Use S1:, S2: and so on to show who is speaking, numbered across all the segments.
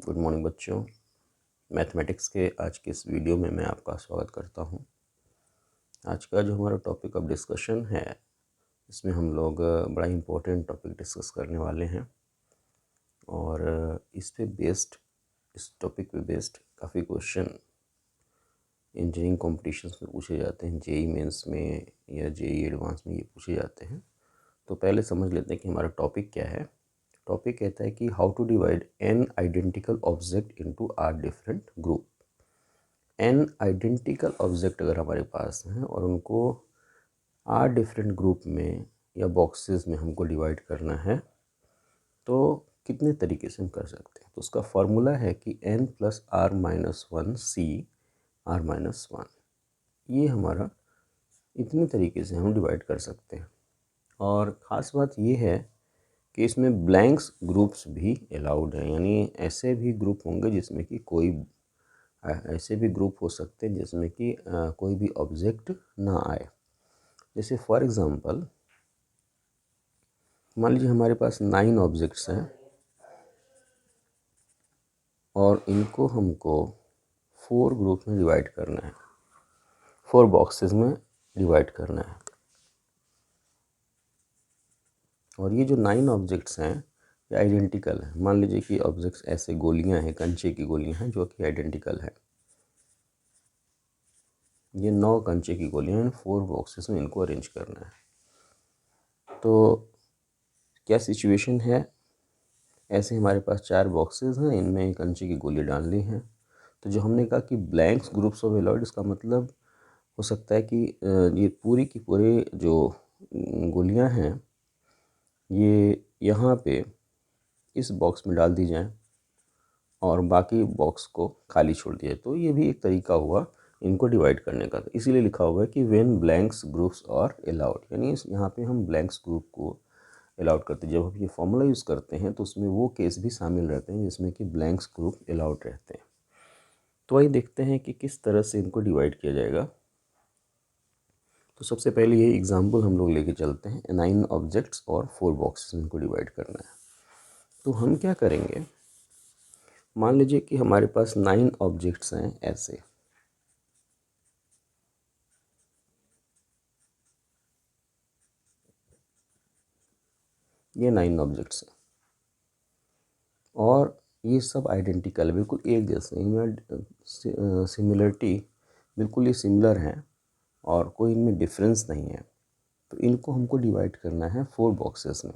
S1: Good morning बच्चों। Mathematics के आज के इस वीडियो में मैं आपका स्वागत करता हूं। आज का जो हमारा टॉपिक ऑफ डिस्कशन है, इसमें हम लोग बड़ा इम्पोर्टेंट टॉपिक डिस्कस करने वाले हैं और इस टॉपिक पे बेस्ड काफ़ी क्वेश्चन इंजीनियरिंग कॉम्पिटिशन्स में पूछे जाते हैं। जेई मेंस में या जेई एडवांस में ये पूछे जाते हैं। तो पहले समझ लेते हैं कि हमारा टॉपिक क्या है। टॉपिक कहता है कि how to divide N identical object into R different group. N identical object अगर हमारे पास हैं और उनको आर डिफरेंट ग्रुप में या बॉक्सेस में हमको डिवाइड करना है, तो कितने तरीके से हम कर सकते हैं। तो उसका फॉर्मूला है कि n plus R minus one C R minus one. ये हमारा इतने तरीके से हम डिवाइड कर सकते हैं। और ख़ास बात ये है कि इसमें ब्लैंक्स ग्रुप्स भी अलाउड हैं, यानी ऐसे भी ग्रुप होंगे जिसमें कि ऐसे भी ग्रुप हो सकते हैं जिसमें कि कोई भी ऑब्जेक्ट ना आए। जैसे फॉर एग्ज़ाम्पल मान लीजिए हमारे पास 9 ऑब्जेक्ट्स हैं और इनको हमको 4 ग्रुप में डिवाइड करना है, 4 बॉक्सेस में डिवाइड करना है। और ये जो 9 ऑब्जेक्ट्स हैं ये आइडेंटिकल हैं। मान लीजिए कि ऑब्जेक्ट्स ऐसे गोलियां हैं, कंचे की गोलियां हैं जो कि आइडेंटिकल है। ये 9 कंचे की गोलियां इन 4 बॉक्सेस में इनको अरेंज करना है। तो क्या सिचुएशन है, ऐसे हमारे पास 4 बॉक्सेस हैं, इनमें एक कंचे की गोली डालनी है। तो जो हमने कहा कि ब्लैंक्स ग्रुप्स ऑफ एलॉयड, इसका मतलब हो सकता है कि ये पूरी की पूरी जो गोलियां हैं ये यहाँ पे इस बॉक्स में डाल दी जाएं और बाकी बॉक्स को खाली छोड़ दिया। तो ये भी एक तरीका हुआ इनको डिवाइड करने का। तो इसीलिए लिखा हुआ है कि when blanks groups are allowed, यानी यहाँ पे हम ब्लैंक्स ग्रुप को अलाउड करते हैं। जब हम ये फॉर्मूला यूज़ करते हैं तो उसमें वो केस भी शामिल रहते हैं जिसमें कि ब्लैंक्स ग्रुप अलाउड रहते हैं। तो वही देखते हैं कि किस तरह से इनको डिवाइड किया जाएगा। तो सबसे पहले ये एग्जाम्पल हम लोग लेके चलते हैं। 9 ऑब्जेक्ट्स और 4 बॉक्सेस में इनको डिवाइड करना है। तो हम क्या करेंगे, मान लीजिए कि हमारे पास 9 ऑब्जेक्ट्स हैं ऐसे। ये 9 ऑब्जेक्ट्स हैं और ये सब आइडेंटिकल, बिल्कुल एक जैसे, इनमें सिमिलरिटी बिल्कुल ये सिमिलर हैं और कोई इनमें डिफरेंस नहीं है। तो इनको हमको डिवाइड करना है 4 बॉक्सेस में।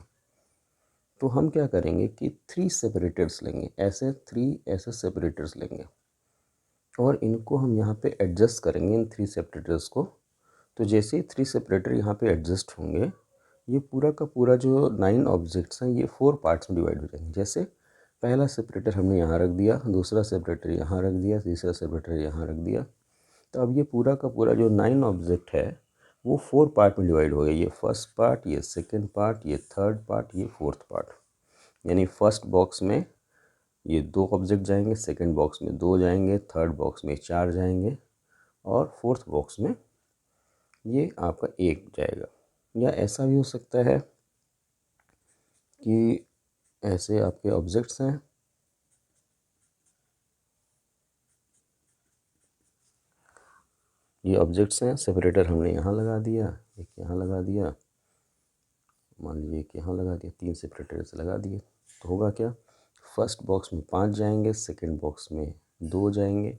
S1: तो हम क्या करेंगे कि 3 सेपरेटर्स लेंगे, ऐसे 3 ऐसे सेपरेटर्स लेंगे और इनको हम यहाँ पे एडजस्ट करेंगे, इन 3 सेपरेटर्स को। तो जैसे ही 3 सेपरेटर यहाँ पे एडजस्ट होंगे, ये पूरा का पूरा जो 9 ऑब्जेक्ट्स हैं ये 4 पार्ट्स में डिवाइड हो जाएंगे। जैसे पहला सेपरेटर हमने यहाँ रख दिया, दूसरा सेपरेटर यहाँ रख दिया, तीसरा सेपरेटर यहाँ रख दिया। तो अब ये पूरा का पूरा जो 9 ऑब्जेक्ट है वो 4 पार्ट में डिवाइड हो गया। ये फर्स्ट पार्ट, ये सेकंड पार्ट, ये थर्ड पार्ट, ये फोर्थ पार्ट। यानी फर्स्ट बॉक्स में ये 2 ऑब्जेक्ट जाएंगे, सेकंड बॉक्स में 2 जाएंगे, थर्ड बॉक्स में 4 जाएंगे और फोर्थ बॉक्स में ये आपका 1 जाएगा। या ऐसा भी हो सकता है कि ऐसे आपके ऑब्जेक्ट्स हैं, ये ऑब्जेक्ट्स हैं, सेपरेटर हमने यहाँ लगा दिया, एक यहाँ लगा दिया, मान लीजिए कि यहाँ लगा दिया, 3 सेपरेटर से लगा दिए। तो होगा क्या, फर्स्ट बॉक्स में 5 जाएंगे, सेकंड बॉक्स में 2 जाएंगे,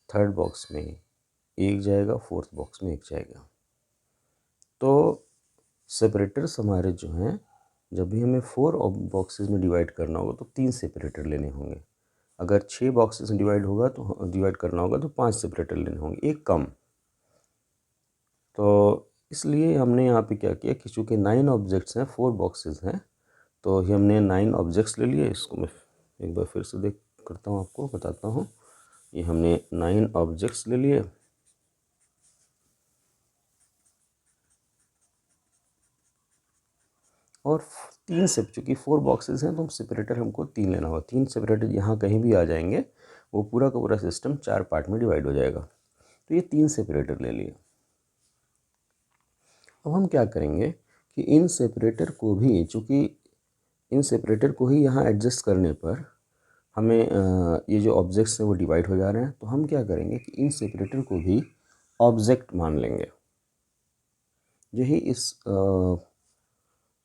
S1: थर्ड बॉक्स में 1 जाएगा, फोर्थ बॉक्स में 1 जाएगा। तो सेपरेटर्स हमारे जो हैं, जब भी हमें 4 बॉक्सेस में डिवाइड करना होगा तो 3 सेपरेटर लेने होंगे। अगर 6 बॉक्सेस में डिवाइड करना होगा तो 5 सेपरेटर लेने होंगे, एक कम। तो इसलिए हमने यहाँ पे क्या किया कि चूँकि 9 ऑब्जेक्ट्स हैं, 4 बॉक्सेस हैं, तो ये हमने 9 ऑब्जेक्ट्स ले लिए। इसको मैं एक बार फिर से देख करता हूँ, आपको बताता हूँ। ये हमने 9 ऑब्जेक्ट्स ले लिए और 3 से, चूँकि 4 बॉक्सेस हैं तो सेपरेटर हमको 3 लेना होगा। 3 सेपरेटर यहाँ कहीं भी आ जाएंगे, वो पूरा का पूरा सिस्टम 4 पार्ट में डिवाइड हो जाएगा। तो ये 3 सेपरेटर ले लिए। अब हम क्या करेंगे कि इन सेपरेटर को भी, चूँकि इन सेपरेटर को ही यहाँ एडजस्ट करने पर हमें ये जो ऑब्जेक्ट्स हैं वो डिवाइड हो जा रहे हैं, तो हम क्या करेंगे कि इन सेपरेटर को भी ऑब्जेक्ट मान लेंगे। यही इस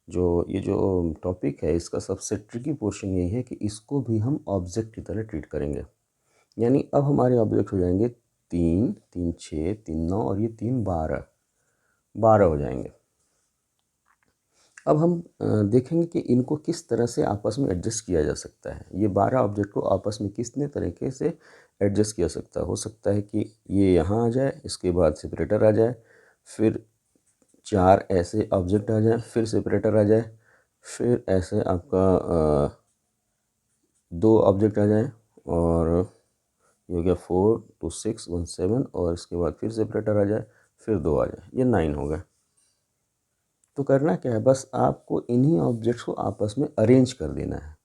S1: जो टॉपिक है इसका सबसे ट्रिकी पोर्शन यही है कि इसको भी हम ऑब्जेक्ट की तरह ट्रीट करेंगे। यानी अब हमारे ऑब्जेक्ट हो जाएंगे 3, 3 6, 3 9 और ये 3 12, 12 हो जाएंगे। अब हम देखेंगे कि इनको किस तरह से आपस में एडजस्ट किया जा सकता है। ये 12 ऑब्जेक्ट को आपस में कितने तरीके से एडजस्ट किया सकता है। हो सकता है कि ये यहाँ आ जाए, इसके बाद सेपरेटर आ जाए, फिर 4 ऐसे ऑब्जेक्ट आ जाए, फिर सेपरेटर आ जाए, फिर ऐसे आपका 2 ऑब्जेक्ट आ जाए, और ये हो गया 4 2 6 1 7, और इसके बाद फिर सेपरेटर आ जाए, फिर 2 आ जाए, ये 9 हो गया। तो करना क्या है, बस आपको इन्हीं ऑब्जेक्ट्स को आपस में अरेंज कर देना है।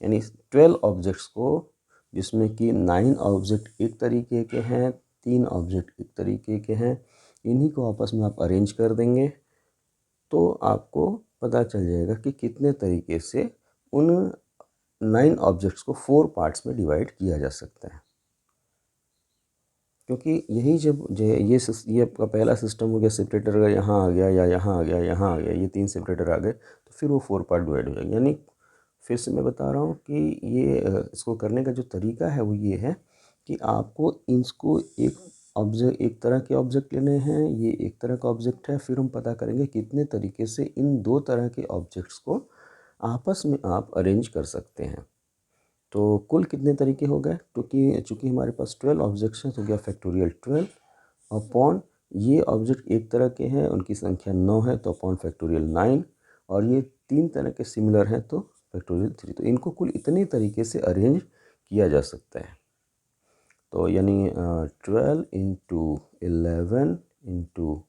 S1: यानी 12 ऑब्जेक्ट्स को, जिसमें कि 9 ऑब्जेक्ट एक तरीके के हैं, 3 ऑब्जेक्ट एक तरीके के हैं, इन्हीं को आपस में आप अरेंज कर देंगे तो आपको पता चल जाएगा कि कितने तरीके से उन 9 ऑब्जेक्ट्स को 4 पार्ट्स में डिवाइड किया जा सकता है। क्योंकि यही जब ये आपका पहला सिस्टम हो गया, सेपरेटर अगर यहाँ आ गया या यहाँ आ गया, यहाँ आ गया, ये 3 सेपरेटर आ गए, तो फिर वो 4 पार्ट डिवाइड हो जाएगा। यानी फिर से मैं बता रहा हूँ कि ये इसको करने का जो तरीका है वो ये है कि आपको इसको एक तरह के ऑब्जेक्ट लेने हैं, ये एक तरह का ऑब्जेक्ट है, फिर हम पता करेंगे कितने तरीके से इन 2 तरह के ऑब्जेक्ट्स को आपस में आप अरेंज कर सकते हैं। तो कुल कितने तरीके हो गए, क्योंकि चूँकि हमारे पास 12 ऑब्जेक्ट्स हैं तो गया फैक्टोरियल 12 अपॉन ये ऑब्जेक्ट एक तरह के हैं, उनकी संख्या 9 है तो अपॉन फैक्टोरियल 9, और ये 3 तरह के सिमिलर हैं तो फैक्टोरियल 3। तो इनको कुल इतने तरीके से अरेंज किया जा सकता है। तो यानी 12 इंटू 11 इंटू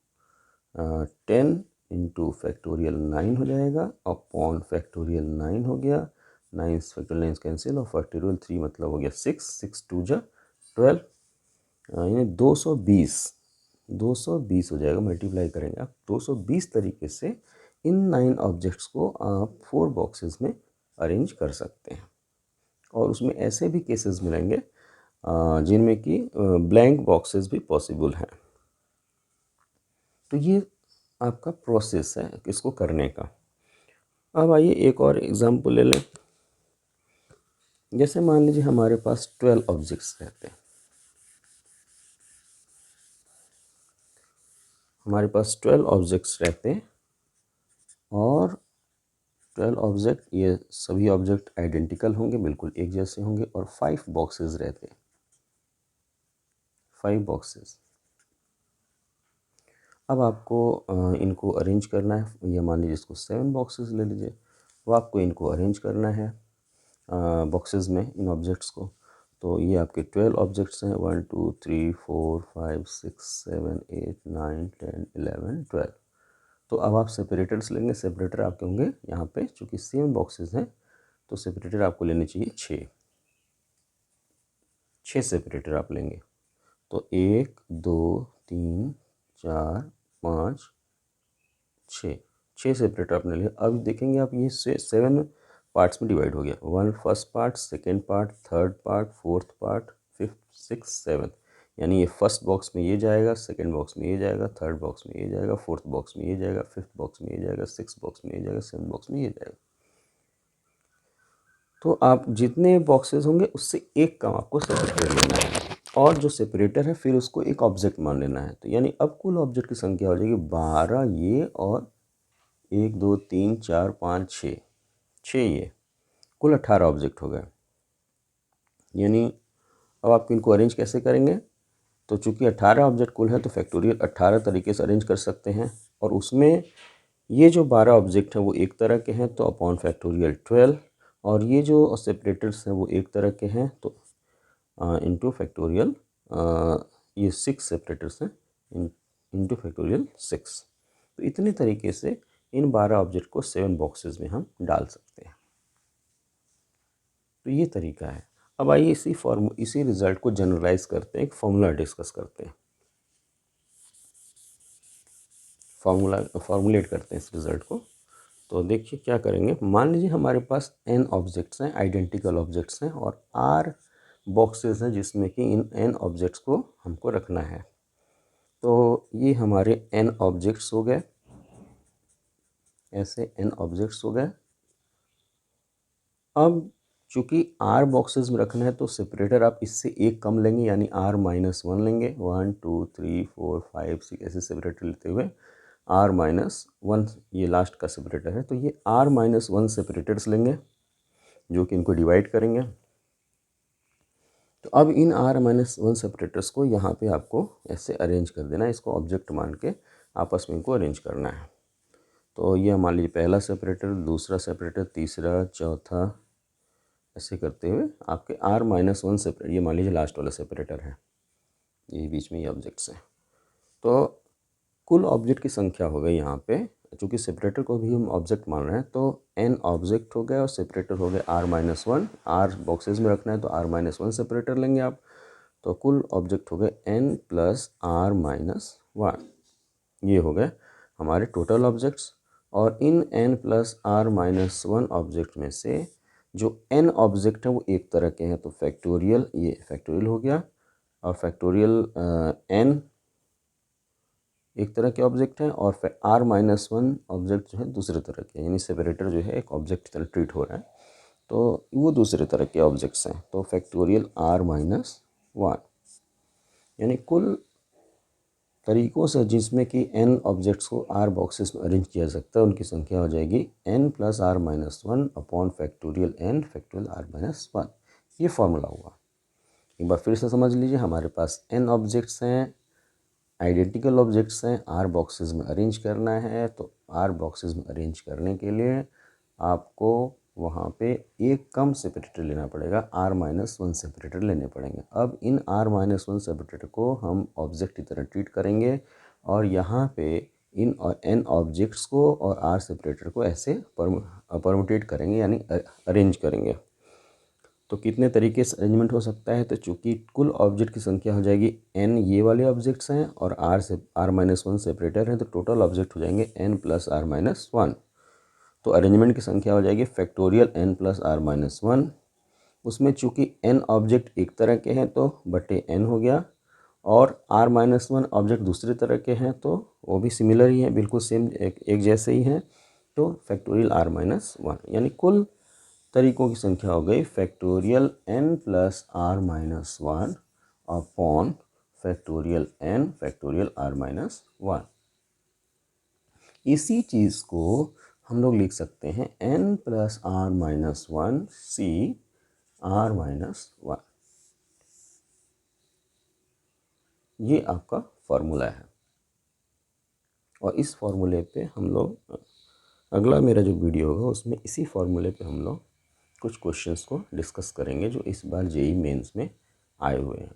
S1: 10 इंटू फैक्टोरियल 9 हो जाएगा, अपॉन फैक्टोरियल 9 हो गया, 9 फैक्टोरियल 9 कैंसिल, और फैक्टोरियल 3 मतलब हो गया 6, 6 2 जा 12, यानी 220 हो जाएगा। मल्टीप्लाई करेंगे आप 220 तरीके से इन 9 ऑब्जेक्ट्स को आप 4 बॉक्सेस में अरेंज कर सकते हैं। और उसमें ऐसे भी केसेस मिलेंगे जिनमें कि ब्लैंक बॉक्सेस भी पॉसिबल हैं। तो ये आपका प्रोसेस है इसको करने का। अब आइए एक और एग्जांपल ले लें। जैसे मान लीजिए हमारे पास 12 ऑब्जेक्ट्स रहते हैं, हमारे पास 12 ऑब्जेक्ट्स रहते हैं, और 12 ऑब्जेक्ट, ये सभी ऑब्जेक्ट आइडेंटिकल होंगे, बिल्कुल एक जैसे होंगे, और 5 बॉक्सेस रहते हैं, 5 बॉक्सेस। अब आपको इनको अरेंज करना है। ये मान लीजिए इसको 7 बॉक्सेस ले लीजिए, वो आपको इनको अरेंज करना है बॉक्सेस में, इन ऑब्जेक्ट्स को। तो ये आपके 12 ऑब्जेक्ट्स हैं, 1 2 3 4 5 6 7 8 9 10 11 12। तो अब आप सेपरेटर्स लेंगे। सेपरेटर आपके होंगे यहाँ पे, चूँकि सेम बॉक्सेस हैं तो सेपरेटर आपको लेने चाहिए 6 सेपरेटर आप लेंगे। तो 1 2 3 4 5 6 सेपरेटर आपने लिए। अब देखेंगे आप, ये 7 पार्ट्स में डिवाइड हो गया। 1 first part, second part, third part, fourth part, fifth, six, seventh. यानी ये फर्स्ट बॉक्स में ये जाएगा, सेकेंड बॉक्स में ये जाएगा, थर्ड बॉक्स में ये जाएगा, फोर्थ बॉक्स में ये जाएगा, फिफ्थ बॉक्स में ये जाएगा, सिक्स बॉक्स में ये जाएगा, सेवन बॉक्स में ये जाएगा। तो आप जितने बॉक्सेस होंगे उससे एक का आपको सेपरेटर लेना है, और जो सेपरेटर है फिर उसको एक ऑब्जेक्ट मान लेना है। तो यानी अब कुल ऑब्जेक्ट की संख्या हो जाएगी 12, ये और 1 2 3 4 5 6 ये, कुल 18 ऑब्जेक्ट हो गए। यानी अब आप इनको अरेंज कैसे करेंगे, तो चूंकि 18 ऑब्जेक्ट कुल है तो फैक्टोरियल 18 तरीके से अरेंज कर सकते हैं, और उसमें ये जो 12 ऑब्जेक्ट हैं वो एक तरह के हैं तो अपॉन फैक्टोरियल 12, और ये जो सेपरेटर्स हैं वो एक तरह के हैं तो इंटू फैक्टोरियल, ये 6 सेपरेटर्स हैं इंटू फैक्टोरियल 6। तो इतने तरीके से इन 12 ऑब्जेक्ट को 7 बॉक्सेस में हम डाल सकते हैं। तो ये तरीका है। अब आइए इसी रिज़ल्ट को जनरलाइज करते हैं, एक फॉर्मूला डिस्कस करते हैं, फॉर्मूलेट करते हैं इस रिज़ल्ट को। तो देखिए क्या करेंगे, मान लीजिए हमारे पास n ऑब्जेक्ट्स हैं, आइडेंटिकल ऑब्जेक्ट्स हैं, और r बॉक्सेस हैं जिसमें कि इन n ऑब्जेक्ट्स को हमको रखना है। तो ये हमारे n ऑब्जेक्ट्स हो गए, ऐसे n ऑब्जेक्ट्स हो गए। अब चूँकि r बॉक्सेस में रखना है तो सेपरेटर आप इससे एक कम लेंगे, यानी r-1 लेंगे। 1 2 3 4 5 6 ऐसे सेपरेटर लेते हुए r-1 ये लास्ट का सेपरेटर है, तो ये r-1 सेपरेटर्स लेंगे जो कि इनको डिवाइड करेंगे। तो अब इन r-1 सेपरेटर्स को यहाँ पे आपको ऐसे अरेंज कर देना है, इसको ऑब्जेक्ट मान के आपस में इनको अरेंज करना है। तो ये मान लीजिए पहला सेपरेटर, दूसरा सेपरेटर, तीसरा, चौथा, ऐसे करते हुए आपके r-1 सेपरेटर, ये मान लीजिए लास्ट वाला सेपरेटर है, ये बीच में ये ऑब्जेक्ट्स हैं। तो कुल ऑब्जेक्ट की संख्या हो गई यहाँ पे, चूँकि सेपरेटर को भी हम ऑब्जेक्ट मान रहे हैं, तो n ऑब्जेक्ट हो गए और सेपरेटर हो गए r-1। r बॉक्सेस में रखना है तो r-1 सेपरेटर लेंगे आप, तो कुल ऑब्जेक्ट हो गए n प्लस r-1। ये हो गए हमारे टोटल ऑब्जेक्ट्स। और इन n प्लस r-1 ऑब्जेक्ट में से जो n ऑब्जेक्ट है वो एक तरह के हैं, तो फैक्टोरियल, ये फैक्टोरियल हो गया, और फैक्टोरियल n एक तरह के ऑब्जेक्ट हैं, और r-1 ऑब्जेक्ट जो है दूसरे तरह के, यानी सेपरेटर जो है एक ऑब्जेक्ट तरह ट्रीट हो रहा है, तो वो दूसरे तरह के ऑब्जेक्ट्स हैं। तो फैक्टोरियल r-1, यानी कुल तरीक़ों से जिसमें कि n ऑब्जेक्ट्स को r बॉक्सेस में अरेंज किया जा सकता है, उनकी संख्या हो जाएगी n plus r-1 upon factorial n factorial r-1। ये फॉर्मूला हुआ। एक बार फिर से समझ लीजिए, हमारे पास n ऑब्जेक्ट्स हैं, आइडेंटिकल ऑब्जेक्ट्स हैं, r बॉक्सेस में अरेंज करना है। तो r बॉक्सेस में अरेंज करने के लिए आपको वहाँ पे एक कम सेपरेटर लेना पड़ेगा, r-1 सेपरेटर लेने पड़ेंगे। अब इन r-1 सेपरेटर को हम ऑब्जेक्ट की तरह ट्रीट करेंगे, और यहाँ पे इन n ऑब्जेक्ट्स को और r सेपरेटर को ऐसे परमुटेट करेंगे, यानी अरेंज करेंगे। तो कितने तरीके से अरेंजमेंट हो सकता है, तो चूँकि कुल ऑब्जेक्ट की संख्या हो जाएगी n, ये वाले ऑब्जेक्ट्स हैं, और r-1 सेपरेटर हैं, तो टोटल ऑब्जेक्ट हो जाएंगे n प्लस r-1। तो अरेंजमेंट की संख्या हो जाएगी फैक्टोरियल n प्लस r-1। उसमें चूँकि n ऑब्जेक्ट एक तरह के हैं तो बटे n हो गया, और r-1 ऑब्जेक्ट दूसरे तरह के हैं तो वो भी सिमिलर ही हैं, बिल्कुल सेम एक जैसे ही हैं, तो फैक्टोरियल r-1, यानी कुल तरीक़ों की संख्या हो गई factorial n plus r-1 upon factorial n factorial r-1। इसी चीज़ को हम लोग लिख सकते हैं n plus r-1 c r-1। ये आपका फॉर्मूला है, और इस फॉर्मूले पे हम लोग अगला मेरा जो वीडियो होगा उसमें इसी फॉर्मूले पे हम लोग कुछ क्वेश्चंस को डिस्कस करेंगे जो इस बार जेईई मेंस में आए हुए हैं।